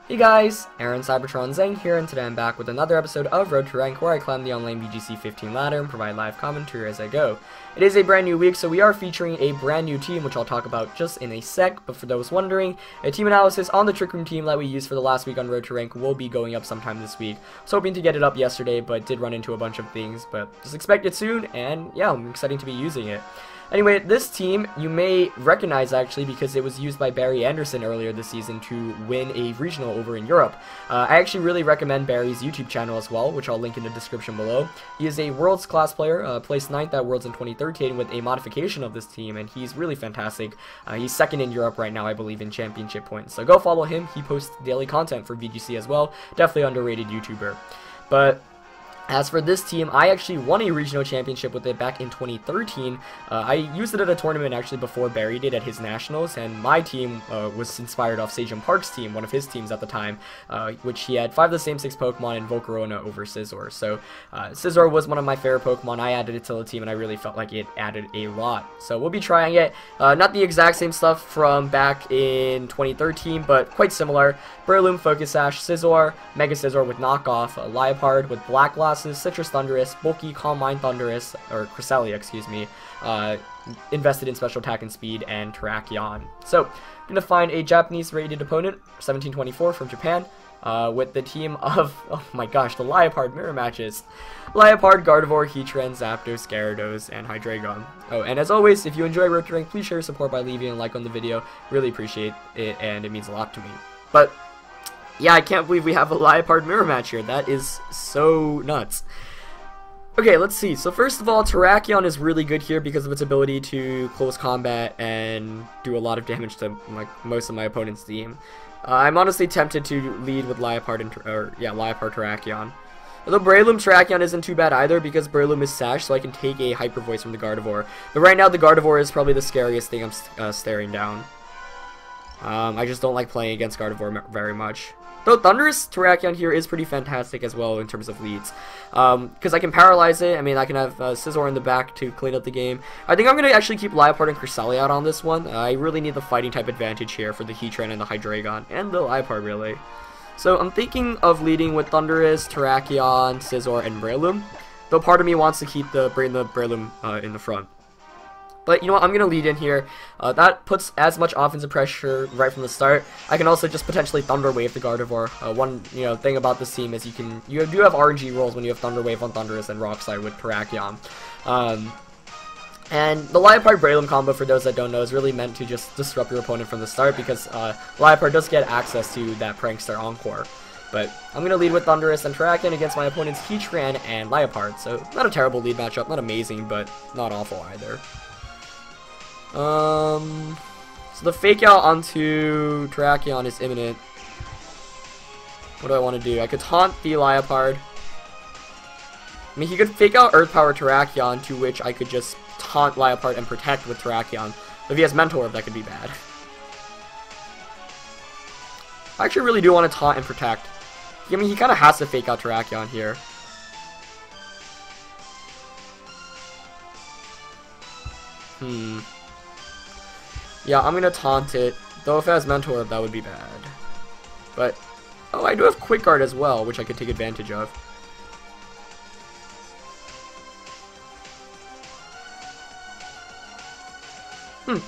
Hey guys, Aaron Cybertron Zhang here, and today I'm back with another episode of Road to Rank, where I climb the online VGC 15 ladder and provide live commentary as I go. It is a brand new week, so we are featuring a brand new team, which I'll talk about just in a sec, but for those wondering, a team analysis on the Trick Room team that we used for the last week on Road to Rank will be going up sometime this week. I was hoping to get it up yesterday, but did run into a bunch of things, but just expect it soon, and yeah, I'm excited to be using it. Anyway, this team you may recognize actually because it was used by Barry Anderson earlier this season to win a regional over in Europe. I actually really recommend Barry's YouTube channel as well, which I'll link in the description below. He is a Worlds class player, placed 9th at Worlds in 2013 with a modification of this team, and he's really fantastic. He's 2nd in Europe right now, I believe, in championship points. So go follow him. He posts daily content for VGC as well. Definitely underrated YouTuber. But as for this team, I actually won a regional championship with it back in 2013. I used it at a tournament actually before Barry did at his nationals, and my team was inspired off Sajum Park's team, one of his teams at the time, which he had 5 of the same 6 Pokemon and Volcarona over Scizor. So Scizor was one of my favorite Pokemon. I added it to the team, and I really felt like it added a lot. So we'll be trying it. Not the exact same stuff from back in 2013, but quite similar. Breloom, Focus Sash, Scizor, Mega Scizor with knockoff, Liepard with Black Glasses, Citrus Thundurus, Bulky, Calm Mind Thundurus, or Cresselia, excuse me, invested in special attack and speed, and Terrakion. So, I'm going to find a Japanese rated opponent, 1724 from Japan, with the team of, oh my gosh, the Liepard mirror matches. Liepard, Gardevoir, Heatran, Zapdos, Gyarados, and Hydreigon. Oh, and as always, if you enjoy Road to Rank, please share your support by leaving a like on the video. Really appreciate it, and it means a lot to me. But yeah, I can't believe we have a Liepard mirror match here. That is so nuts. Okay, let's see. So first of all, Terrakion is really good here because of its ability to close combat and do a lot of damage to most of my opponent's team. I'm honestly tempted to lead with Liepard Liepard Terrakion. Although Breloom Terrakion isn't too bad either because Breloom is Sash, so I can take a Hyper Voice from the Gardevoir. But right now, the Gardevoir is probably the scariest thing I'm staring down. I just don't like playing against Gardevoir very much. Though Thundurus Terrakion here is pretty fantastic as well in terms of leads. Because I can paralyze it. I mean, I can have Scizor in the back to clean up the game. I think I'm going to actually keep Liepard and Cresselia out on this one. I really need the fighting type advantage here for the Heatran and the Hydreigon. And the Liepard, really. So I'm thinking of leading with Thundurus, Terrakion, Scizor, and Breloom. Though part of me wants to keep the Breloom in the front. But you know what, I'm going to lead in here. That puts as much offensive pressure right from the start. I can also just potentially Thunder Wave the Gardevoir. One thing about this team is you do have RNG rolls when you have Thunder Wave on Thundurus and Rock Slide with Terrakion. And the Liepard Breloom combo, for those that don't know, is really meant to just disrupt your opponent from the start because Liepard does get access to that Prankster Encore. But I'm going to lead with Thundurus and Terrakion against my opponent's Heatran and Liepard. So not a terrible lead matchup, not amazing, but not awful either. So the fake out onto Terrakion is imminent. What do I want to do? I could taunt the Liepard. I mean, he could fake out Earth Power Terrakion, to which I could just taunt Liepard and protect with Terrakion. If he has Mentor Orb, that could be bad. I actually really do want to taunt and protect. I mean, he kind of has to fake out Terrakion here. Yeah, I'm gonna taunt it, though if it has Mentor Orb, that would be bad. But, oh, I do have Quick Guard as well, which I could take advantage of.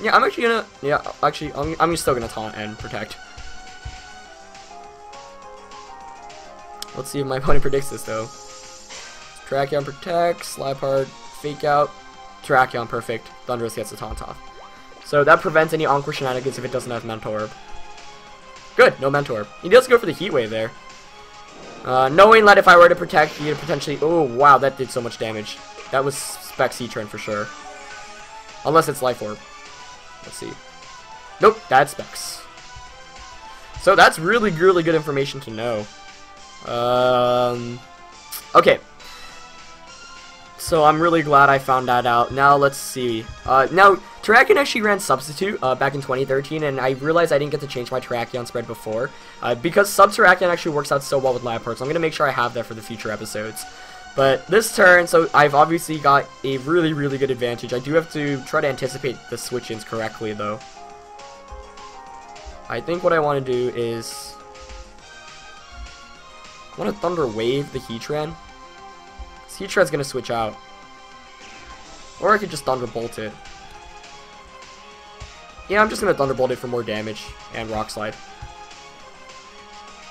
Yeah, I'm actually gonna, I'm still gonna taunt and protect. Let's see if my opponent predicts this, though. Terrakion protects, Liepard, fake out, Terrakion perfect, Thundurus gets the taunt off. So that prevents any Encore shenanigans if it doesn't have Mentor Orb. Good, no Mentor Orb. He does go for the Heat Wave there. Knowing that if I were to protect, he could potentially... Oh, wow, that did so much damage. That was Specs Heatran for sure. Unless it's Life Orb. Let's see. Nope, that's Specs. So that's really, really good information to know. Okay. So I'm really glad I found that out. Now let's see. Now Terrakion actually ran Substitute back in 2013, and I realized I didn't get to change my Terrakion spread before because Sub Terrakion actually works out so well with Liepard. So I'm gonna make sure I have that for the future episodes. But this turn, so I've obviously got a really, really good advantage. I do have to try to anticipate the switch-ins correctly, though. I think what I want to do is I want to Thunder Wave the Heatran. Heatran's gonna switch out. Or I could just Thunderbolt it. Yeah, I'm just gonna Thunderbolt it for more damage and Rock Slide.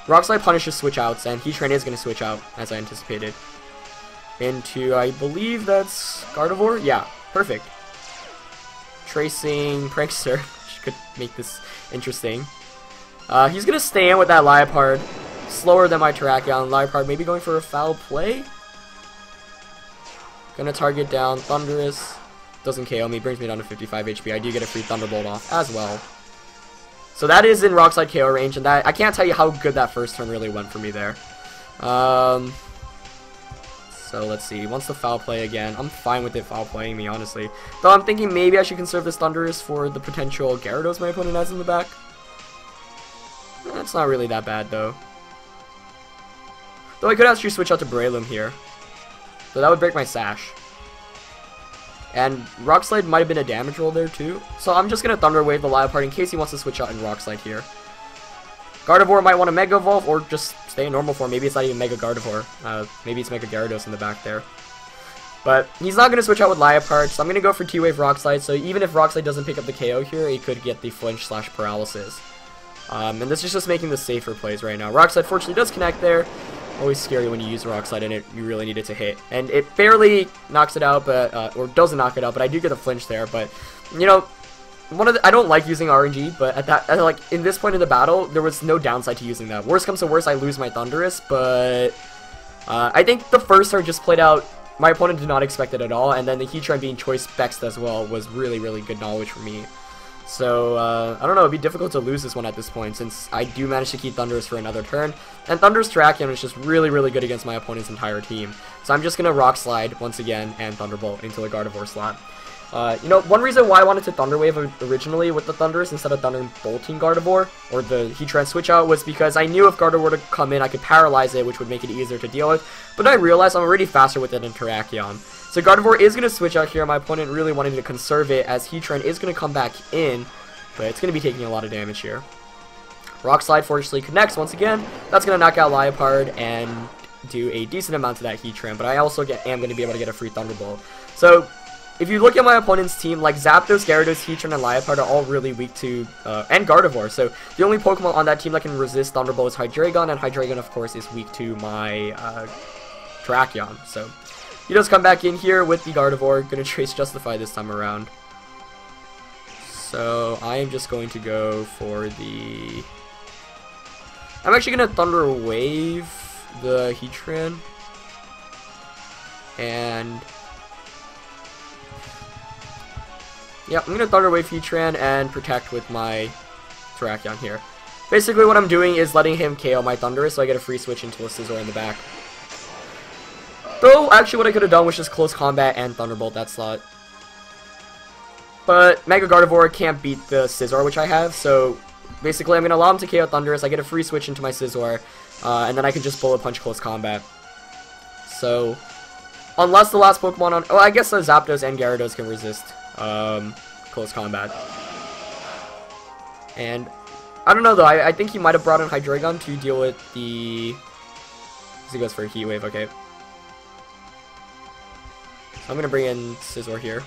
Rock Slide punishes switch outs, and Heatran is gonna switch out, as I anticipated. Into, I believe that's Gardevoir? Yeah, perfect. Tracing Prankster, which could make this interesting. He's gonna stay in with that Liepard. Slower than my Terrakion. Liepard maybe going for a foul play. Gonna target down Thundurus. Doesn't KO me, brings me down to 55 HP. I do get a free Thunderbolt off as well. So that is in Rock Slide KO range, and that I can't tell you how good that first turn really went for me there. So let's see. Wants the foul play again. I'm fine with it foul playing me, honestly. Though I'm thinking maybe I should conserve this Thundurus for the potential Gyarados my opponent has in the back. That's not really that bad, though. Though I could actually switch out to Breloom here. So that would break my Sash. And Rock Slide might have been a damage roll there too. So I'm just going to Thunder Wave the Liepard in case he wants to switch out in Rock Slide here. Gardevoir might want to Mega Evolve or just stay in normal form. Maybe it's not even Mega Gardevoir. Maybe it's Mega Gyarados in the back there. But he's not going to switch out with Liepard, so I'm going to go for T-Wave Rock Slide. So even if Rock Slide doesn't pick up the KO here, he could get the Flinch/Paralysis. And this is just making the safer plays right now. Rock Slide fortunately does connect there. Always scary when you use Rock Slide and you really need it to hit. And it barely knocks it out, but or doesn't knock it out, but I do get a flinch there. But, you know, I don't like using RNG, but like in this point in the battle, there was no downside to using that. Worst comes to worst, I lose my Thundurus, but I think the first turn just played out. My opponent did not expect it at all, and then the Heatran being choice Bexed as well was really, really good knowledge for me. So, I don't know, it'd be difficult to lose this one at this point, since I do manage to keep Thundurus for another turn. And Thundurus Terrakion is just really, really good against my opponent's entire team. So I'm just going to Rock Slide once again and Thunderbolt into the Gardevoir slot. You know, one reason why I wanted to Thunder Wave originally with the Thundurus instead of Thunderbolting Gardevoir, or the Heatran switch out, was because I knew if Gardevoir were to come in, I could paralyze it, which would make it easier to deal with. But I realized I'm already faster with it than Terrakion. So Gardevoir is going to switch out here. My opponent really wanted to conserve it, as Heatran is going to come back in, but it's going to be taking a lot of damage here. Rock Slide fortunately connects once again. That's going to knock out Liepard and do a decent amount to that Heatran, but I also am going to be able to get a free Thunderbolt. So, if you look at my opponent's team, like Zapdos, Gyarados, Heatran, and Liepard are all really weak to, and Gardevoir. So, the only Pokemon on that team that can resist Thunderbolt is Hydreigon, and Hydreigon, of course, is weak to my Terrakion. So, he does come back in here with the Gardevoir. Gonna Trace Justify this time around. So, I am just going to go for the... I'm actually going to Thunder Wave the Heatran. And... yeah, I'm going to Thunder Wave Heatran and protect with my Terrakion here. Basically what I'm doing is letting him KO my Thundurus so I get a free switch into a Scizor in the back. Though, actually what I could have done was just Close Combat and Thunderbolt that slot. But Mega Gardevoir can't beat the Scizor, which I have, so basically I'm going to allow him to KO Thundurus, I get a free switch into my Scizor, and then I can just Bullet Punch Close Combat. So, unless the last Pokemon on... oh, I guess Zapdos and Gyarados can resist Close Combat. And, I don't know though, I think he might have brought in Hydreigon to deal with the... he goes for a Heat Wave, okay. So I'm going to bring in Scizor here.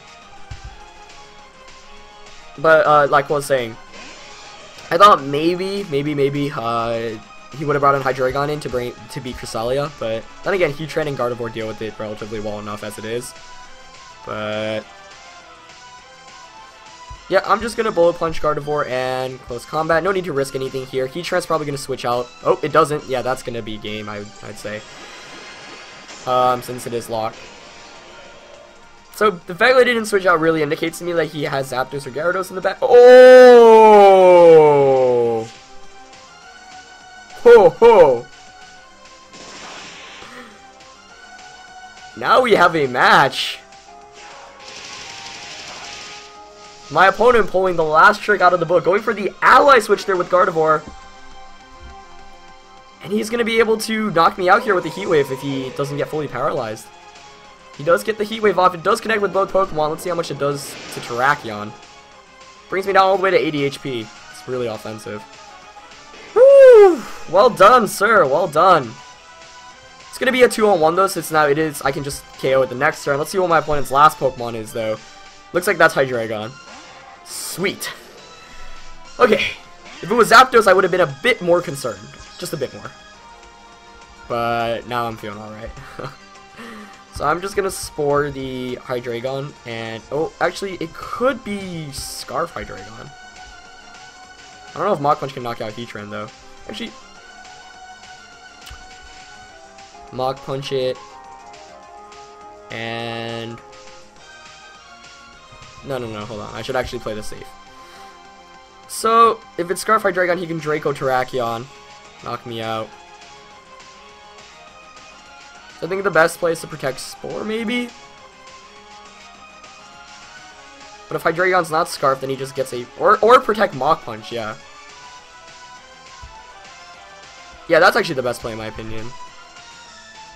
But, like I was saying, I thought maybe, he would have brought in Hydreigon in to beat Cresselia, but then again, Heatran and Gardevoir deal with it relatively well enough as it is. But, yeah, I'm just going to Bullet Punch Gardevoir and Close Combat. No need to risk anything here. Heatran's probably going to switch out. Oh, it doesn't. Yeah, that's going to be game, I'd say. Since it is locked. So, the fact that it didn't switch out really indicates to me that he has Zapdos or Gyarados in the back. Oh! Ho ho! Now we have a match. My opponent pulling the last trick out of the book, going for the ally switch there with Gardevoir. And he's going to be able to knock me out here with the Heat Wave if he doesn't get fully paralyzed. He does get the Heat Wave off. It does connect with both Pokemon. Let's see how much it does to Terrakion. Brings me down all the way to 80 HP. It's really offensive. Woo! Well done, sir. Well done. going to be a 2-on-1 though, since now I can just KO it the next turn. Let's see what my opponent's last Pokemon is though. Looks like that's Hydreigon. Sweet. Okay. If it was Zapdos, I would have been a bit more concerned. Just a bit more. But now I'm feeling alright. So I'm just going to Spore the Hydreigon. And, oh, actually, it could be Scarf Hydreigon. I don't know if Mach Punch can knock out Heatran, though. Actually, Mach Punch it. And... No, hold on. I should actually play this safe. So, if it's Scarf Hydreigon, he can Draco Terrakion. Knock me out. So I think the best play is to protect Spore, maybe? But if Hydreigon's not Scarf, then he just gets a... Or protect Mach Punch, yeah. Yeah, that's actually the best play in my opinion.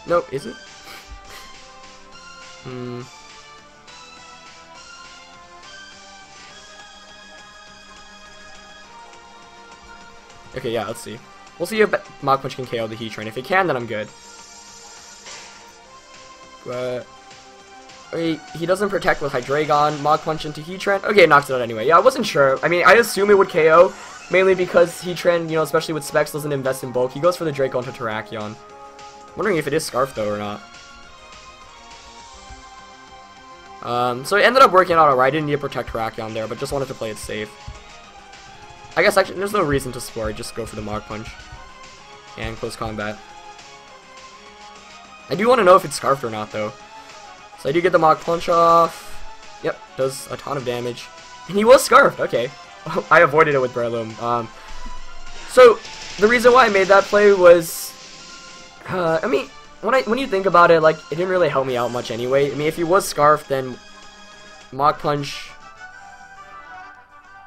Nope, is it? Okay, yeah, let's see. We'll see if Mach Punch can KO the Heatran. If it can, then I'm good. But... Wait, he doesn't protect with Hydreigon. Mach Punch into Heatran. Okay, it knocks it out anyway. Yeah, I wasn't sure. I mean, I assume it would KO. Mainly because Heatran, you know, especially with Specs, doesn't invest in bulk. He goes for the Draco into Terrakion. Wondering if it is Scarf, though, or not. So it ended up working out alright. I didn't need to protect Terrakion there, but just wanted to play it safe. I guess actually there's no reason to Spore, just go for the Mach Punch. And close combat. I do want to know if it's Scarfed or not though. So I do get the Mach Punch off. Yep, does a ton of damage. And he was Scarfed, okay. I avoided it with Breloom. So the reason why I made that play was I mean, when you think about it, like, it didn't really help me out much anyway. I mean, if he was Scarfed, then Mach Punch,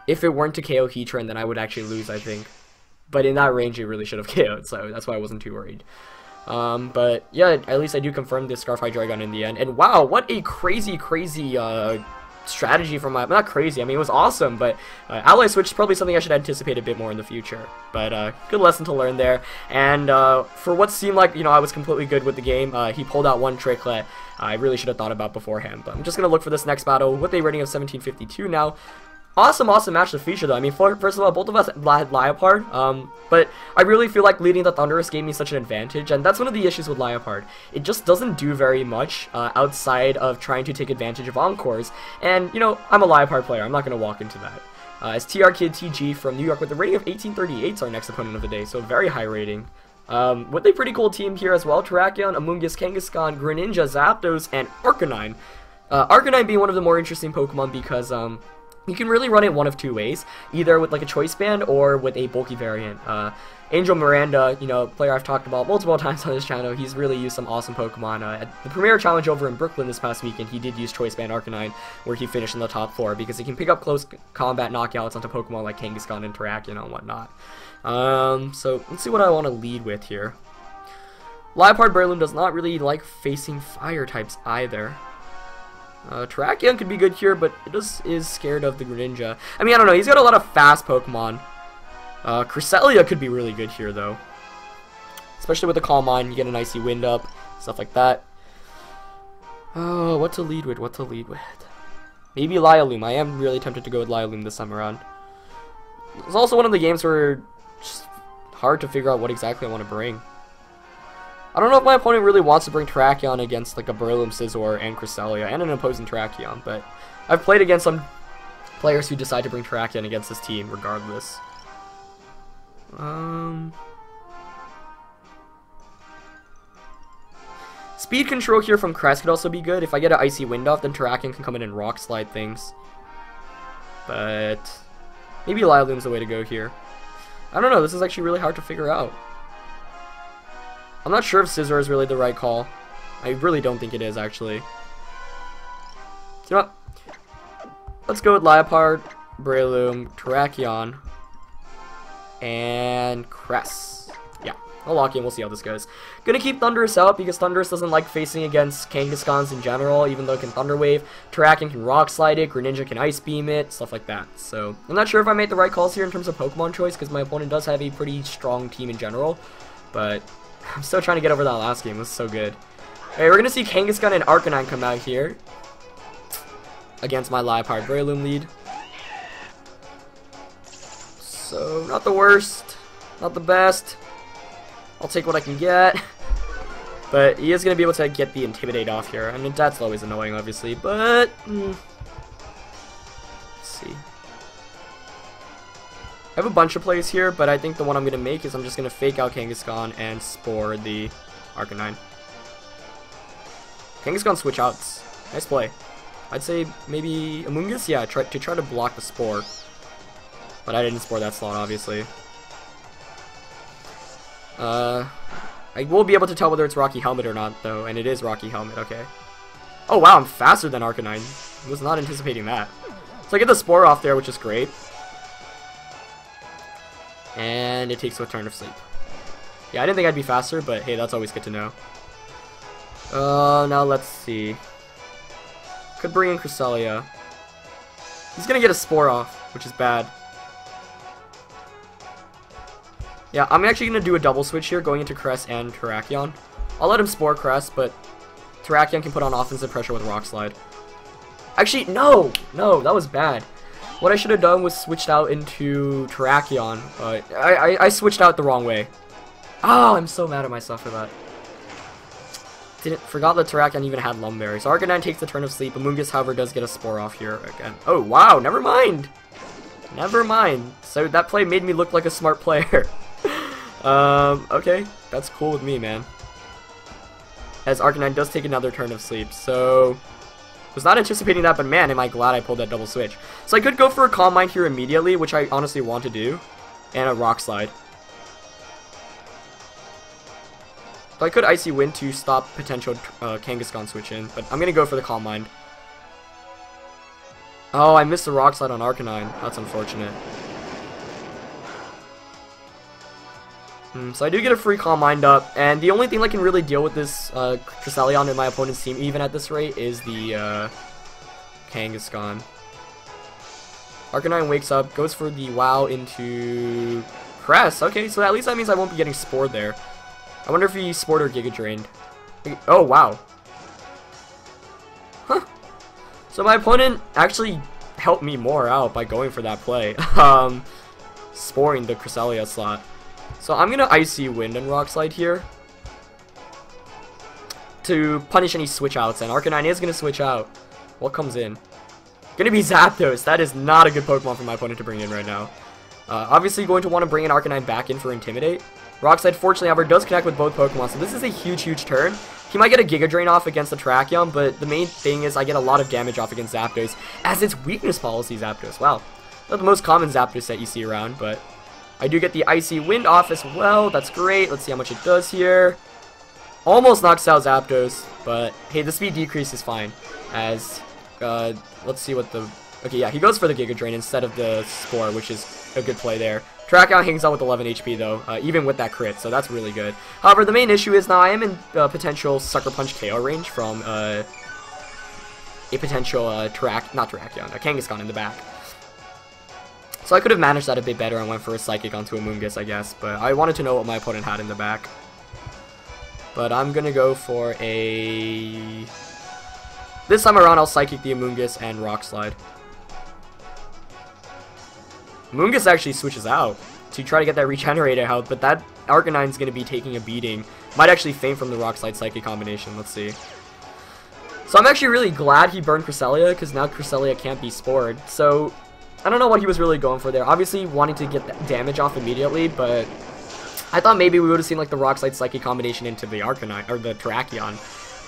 if it weren't to KO Heatran, then I would actually lose, I think. But in that range, it really should have KO'd, so that's why I wasn't too worried. But yeah, at least I do confirm this Scarf Hydreigon in the end. And wow, what a crazy strategy from my... Not crazy, I mean, it was awesome, but Ally Switch is probably something I should anticipate a bit more in the future. But good lesson to learn there. And for what seemed like, you know, I was completely good with the game, he pulled out one tricklet I really should have thought about beforehand. But I'm just going to look for this next battle with a rating of 1752 now. Awesome match to feature though. I mean, first of all, both of us had Liepard, but I really feel like leading the Thundurus gave me such an advantage, and that's one of the issues with Liepard. It just doesn't do very much outside of trying to take advantage of Encores, and, you know, I'm a Liepard player. I'm not going to walk into that. As TR Kid TG from New York with a rating of 1838 is our next opponent of the day, so very high rating. With a pretty cool team here as well: Terrakion, Amoonguss, Kangaskhan, Greninja, Zapdos, and Arcanine. Arcanine being one of the more interesting Pokemon because, you can really run it one of two ways, either with like a choice band or with a bulky variant. Angel Miranda, you know, player I've talked about multiple times on this channel, he's really used some awesome Pokemon. At the Premier Challenge over in Brooklyn this past weekend, he did use choice band Arcanine, where he finished in the top 4, because it can pick up close combat knockouts onto Pokemon like Kangaskhan and Terrakion and whatnot. So let's see what I want to lead with here. Liepard Breloom does not really like facing fire types either. Terrakion could be good here, but it is scared of the Greninja. I mean, I don't know, he's got a lot of fast Pokemon. Cresselia could be really good here, though. Especially with the Calm Mind, you get an Icy Wind up, stuff like that. Oh, what to lead with, Maybe Lialoom. I am really tempted to go with Lialoom this time around. It's also one of the games where it's just hard to figure out what exactly I want to bring. I don't know if my opponent really wants to bring Terrakion against like a Breloom, Scizor, and Cresselia, and an opposing Terrakion, but I've played against some players who decide to bring Terrakion against this team regardless. Speed control here from Crest could also be good. If I get an Icy Wind off, then Terrakion can come in and Rock Slide things. But maybe Lialoom's the way to go here. I don't know, this is actually really hard to figure out. I'm not sure if Scizor is really the right call. I really don't think it is, actually. You know what? Let's go with Liepard, Breloom, Terrakion, and Cress. Yeah, I'll lock in. We'll see how this goes. Gonna keep Thundurus out because Thundurus doesn't like facing against Kangaskhan's in general, even though it can Thunder Wave. Terrakion can Rock Slide it, Greninja can Ice Beam it, stuff like that. So, I'm not sure if I made the right calls here in terms of Pokemon choice, because my opponent does have a pretty strong team in general, but I'm still trying to get over that last game. It was so good. Alright, we're gonna see Kangaskhan and Arcanine come out here against my Liepard Breloom lead. So, not the worst, not the best. I'll take what I can get. But he is going to be able to get the Intimidate off here. I mean, that's always annoying, obviously, but... let's see. I have a bunch of plays here, but I think the one I'm going to make is I'm just going to fake out Kangaskhan and Spore the Arcanine. Kangaskhan switch outs. Nice play. I'd say maybe Amoonguss? Yeah, try to block the Spore. But I didn't Spore that slot, obviously. I will be able to tell whether it's Rocky Helmet or not, though, and it is Rocky Helmet, okay. Oh, wow, I'm faster than Arcanine. I was not anticipating that. So I get the Spore off there, which is great. And it takes a turn of sleep. Yeah, I didn't think I'd be faster, but hey, that's always good to know. Now let's see. Could bring in Cresselia. He's gonna get a Spore off, which is bad. Yeah, I'm actually going to do a double switch here, going into Cress and Terrakion. I'll let him Spore Cress, but Terrakion can put on offensive pressure with Rock Slide. Actually, no, that was bad. What I should have done was switched out into Terrakion, but I switched out the wrong way. Oh, I'm so mad at myself for that. Forgot that Terrakion even had Lumberry. So Arcanine takes the turn of sleep. Amoonguss, however, does get a Spore off here again. Oh, wow, never mind. Never mind. So that play made me look like a smart player. Okay, that's cool with me, man. As Arcanine does take another turn of sleep, so... was not anticipating that, but man, am I glad I pulled that double switch. So I could go for a Calm Mind here immediately, which I honestly want to do, and a Rock Slide. So I could Icy Wind to stop potential Kangaskhan switch in, but I'm gonna go for the Calm Mind. Oh, I missed the Rock Slide on Arcanine. That's unfortunate. So I do get a free Calm Mind up, and the only thing that can really deal with this Cresselia in my opponent's team, even at this rate, is the Kangaskhan. Arcanine wakes up, goes for the WoW into Cress. Okay, so at least that means I won't be getting Spored there. I wonder if he Spored or Giga Drained. Oh, wow. Huh. So my opponent actually helped me more out by going for that play. Sporing the Cresselia slot. So I'm going to Icy Wind and Rock Slide here to punish any switch outs, and Arcanine is going to switch out. What comes in? Going to be Zapdos. That is not a good Pokemon for my opponent to bring in right now. Obviously going to want to bring an Arcanine back in for Intimidate. Rock Slide, fortunately, however, does connect with both Pokemon, so this is a huge turn. He might get a Giga Drain off against the Terrakion, but the main thing is I get a lot of damage off against Zapdos, as its weakness policy Zapdos. Wow. Not the most common Zapdos that you see around, but I do get the Icy Wind off as well. That's great. Let's see how much it does here. Almost knocks out Zapdos, but hey, the speed decrease is fine. As, let's see what the... Okay, yeah, he goes for the Giga Drain instead of the Spore, which is a good play there. Terrakion hangs out with 11 HP though, even with that crit, so that's really good. However, the main issue is now I am in potential Sucker Punch KO range from a potential a Kangaskhan in the back. So I could have managed that a bit better and went for a Psychic onto Amoonguss, I guess, but I wanted to know what my opponent had in the back. But I'm gonna go for a... This time around, I'll Psychic the Amoonguss and Rock Slide. Amoonguss actually switches out to try to get that Regenerator health, but that Arcanine's going to be taking a beating. Might actually faint from the Rock Slide Psychic combination. Let's see. So I'm actually really glad he burned Cresselia, because now Cresselia can't be Spored. So I don't know what he was really going for there. Obviously wanting to get that damage off immediately, but I thought maybe we would have seen like the Rock Slide Psychic combination into the Arcanine, or the Terrakion.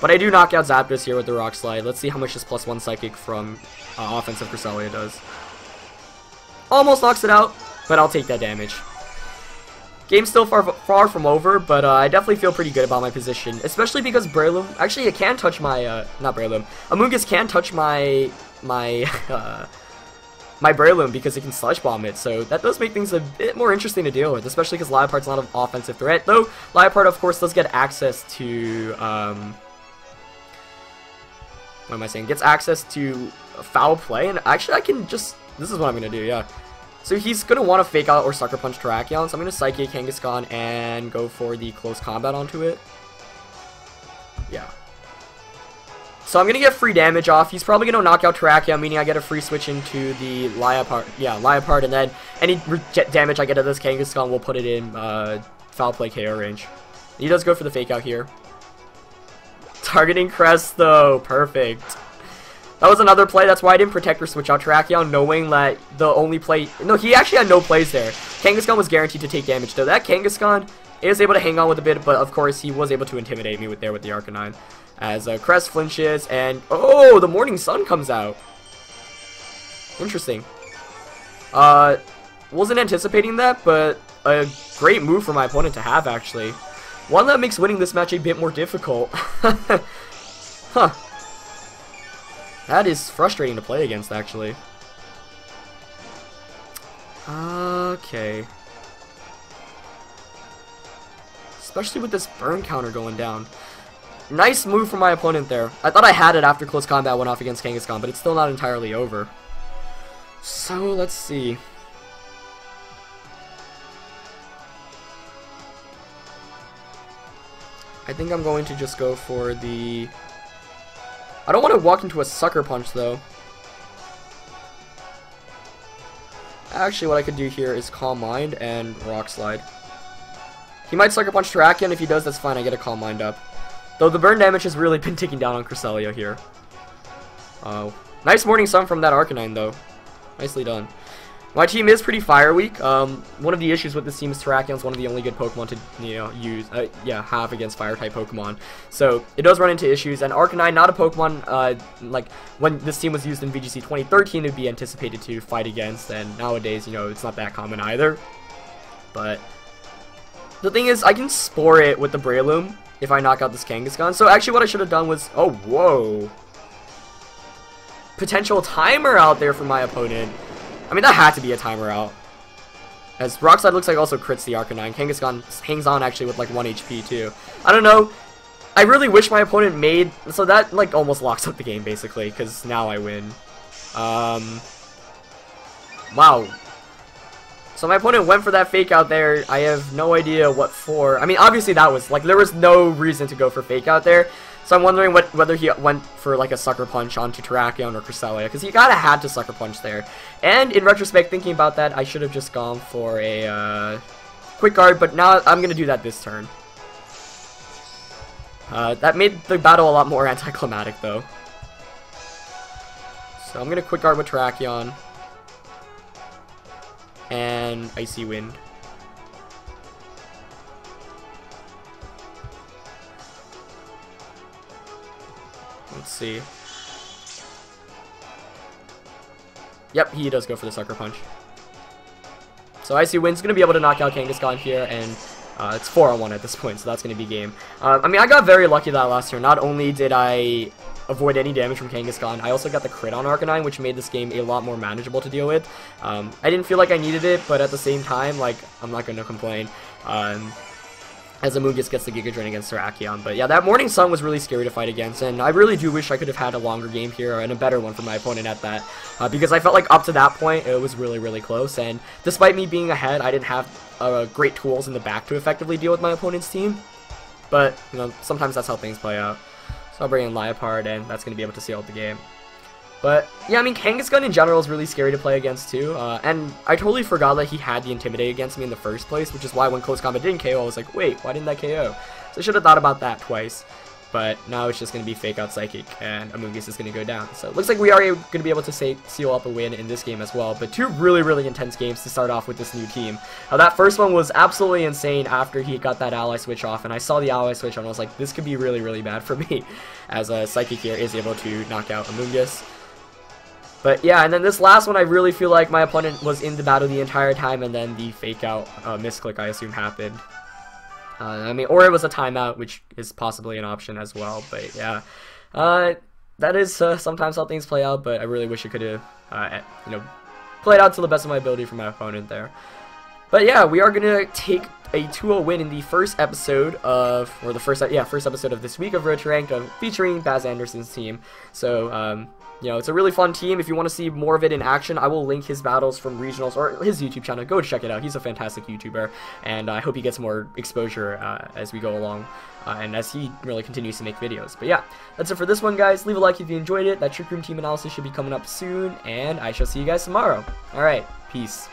But I do knock out Zapdos here with the Rock Slide. Let's see how much this +1 Psychic from offensive Cresselia does. Almost knocks it out, but I'll take that damage. Game's still far from over, but I definitely feel pretty good about my position, especially because Breloom, actually it can touch my, not Breloom, Amoonguss can touch my Breloom because it can Sludge Bomb it, so that does make things a bit more interesting to deal with, especially because Liepard's not an offensive threat, though Liepard, of course, does get access to, what am I saying, gets access to Foul Play, and actually I can just, this is what I'm going to do, yeah. So he's going to want to fake out or sucker punch Terrakion, so I'm going to Psychic Kangaskhan and go for the close combat onto it. Yeah. So I'm going to get free damage off. He's probably going to knock out Terrakion, meaning I get a free switch into the Liepard. Yeah, Liepard, and then any damage I get at this Kangaskhan will put it in Foul Play KO range. He does go for the fake out here. Targeting Crest, though. Perfect. That was another play. That's why I didn't protect or switch out Terrakion, knowing that the only play... No, he actually had no plays there. Kangaskhan was guaranteed to take damage, though. That Kangaskhan is able to hang on with a bit, but of course he was able to intimidate me with the Arcanine. As Crest flinches, and... Oh, the Morning Sun comes out. Interesting. Wasn't anticipating that, but a great move for my opponent to have, actually. One that makes winning this match a bit more difficult. Huh. That is frustrating to play against, actually. Okay. Especially with this burn counter going down. Nice move from my opponent there. I thought I had it after close combat went off against Kangaskhan, but it's still not entirely over. So, let's see. I think I'm going to just go for the... I don't want to walk into a Sucker Punch, though. Actually, what I could do here is Calm Mind and Rock Slide. He might Sucker Punch Terrakion. If he does, that's fine. I get a Calm Mind up. Though the burn damage has really been ticking down on Cresselia here. Nice Morning Sun from that Arcanine, though. Nicely done. My team is pretty fire weak. One of the issues with this team is Terrakion is one of the only good Pokemon to, you know, have against Fire-type Pokemon. So it does run into issues. And Arcanine, not a Pokemon, like, when this team was used in VGC 2013, it'd be anticipated to fight against. And nowadays, you know, it's not that common either. But the thing is, I can Spore it with the Breloom if I knock out this Kangaskhan. So actually what I should have done was... Oh, whoa. Potential timer out there for my opponent. I mean, that had to be a timer out. As Rock Slide looks like also crits the Arcanine. Kangaskhan hangs on actually with like 1 HP too. I don't know. I really wish my opponent made... So that like almost locks up the game basically, because now I win. Wow. So my opponent went for that fake out there. I have no idea what for. I mean, obviously that was like, there was no reason to go for fake out there. So I'm wondering whether he went for like a Sucker Punch onto Terrakion or Cresselia, because he kinda had to Sucker Punch there. And in retrospect, thinking about that, I should have just gone for a Quick Guard, but now I'm gonna do that this turn. That made the battle a lot more anticlimactic though. So I'm gonna Quick Guard with Terrakion. And Icy Wind. Let's see. Yep, he does go for the Sucker Punch. So Icy Wind's going to be able to knock out Kangaskhan here, and it's 4-on-1 at this point, so that's going to be game. I mean, I got very lucky that last turn. Not only did I avoid any damage from Kangaskhan, I also got the crit on Arcanine, which made this game a lot more manageable to deal with. I didn't feel like I needed it, but at the same time, like, I'm not going to complain. As Amoonguss gets the Giga Drain against Terrakion. But yeah, that Morning Sun was really scary to fight against, and I really do wish I could have had a longer game here, and a better one for my opponent at that. Because I felt like up to that point, it was really, really close, and despite me being ahead, I didn't have great tools in the back to effectively deal with my opponent's team. But, you know, sometimes that's how things play out. So I'll bring in Liepard, and that's going to be able to seal out the game. But, yeah, I mean, Kangaskhan in general is really scary to play against, too. And I totally forgot that he had the Intimidate against me in the first place, which is why when Close Combat didn't KO, I was like, wait, why didn't that KO? So I should have thought about that twice. But now it's just going to be Fake Out Psychic, and Amoonguss is going to go down. So it looks like we are going to be able to seal up a win in this game as well. But two really, really intense games to start off with this new team. That first one was absolutely insane after he got that ally switch off, and I saw the ally switch on, and I was like, this could be really, really bad for me, as Psychic here is able to knock out Amoonguss. But yeah, and then this last one, I really feel like my opponent was in the battle the entire time, and then the fake out misclick, I assume, happened. I mean, or it was a timeout, which is possibly an option as well. But yeah, that is sometimes how things play out. But I really wish it could have, you know, played out to the best of my ability for my opponent there. But yeah, we are gonna take a 2-0 win in the first episode of, or the first episode of this week of Road to Ranked, featuring Baz Anderson's team. So you know, it's a really fun team. If you want to see more of it in action, I will link his battles from regionals or his YouTube channel. Go check it out. He's a fantastic YouTuber, and I hope he gets more exposure as we go along. And as he really continues to make videos. But yeah, that's it for this one, guys. Leave a like if you enjoyed it. That Trick Room team analysis should be coming up soon, and I shall see you guys tomorrow. Alright, peace.